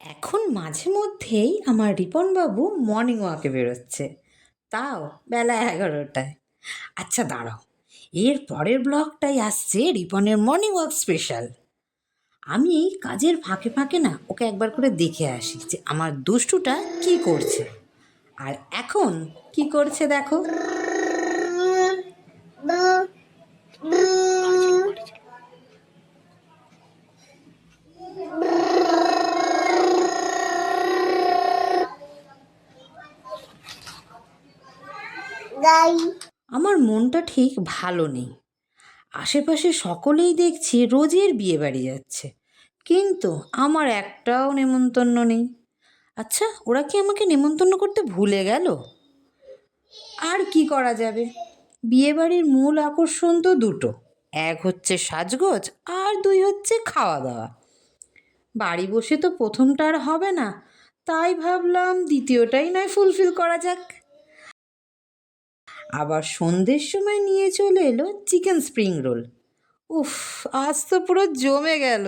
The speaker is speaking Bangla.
এখন মাঝে মধ্যেই আমার রিপনবাবু মর্নিং ওয়াকে বেরোচ্ছে, তাও বেলা 11টায়। আচ্ছা দাঁড়াও, এর পরের ব্লগটাই আসছে রিপনের মর্নিং ওয়াক স্পেশাল। আমি কাজের ফাঁকে ফাঁকে না ওকে একবার করে দেখে আসি যে আমার দুষ্টুটা কি করছে। আর এখন কি করছে দেখো। আমার মনটা ঠিক ভালো নেই। আশেপাশে সকলেই দেখছি রোজের বিয়ে বাড়ি যাচ্ছে, কিন্তু আমার একটাও নেমন্তন্ন নেই। আচ্ছা, ওরা কি আমাকে নেমন্তন্ন করতে ভুলে গেল? আর কি করা যাবে, বিয়েবাড়ির মূল আকর্ষণ তো দুটো, এক হচ্ছে সাজগোজ আর দুই হচ্ছে খাওয়া দাওয়া। বাড়ি বসে তো প্রথমটা আর হবে না, তাই ভাবলাম দ্বিতীয়টাই নয় ফুলফিল করা যাক। আবার সন্ধ্যের সময় নিয়ে চলে এলো চিকেন স্প্রিং রোল। উফ, আজ তো পুরো জমে গেল।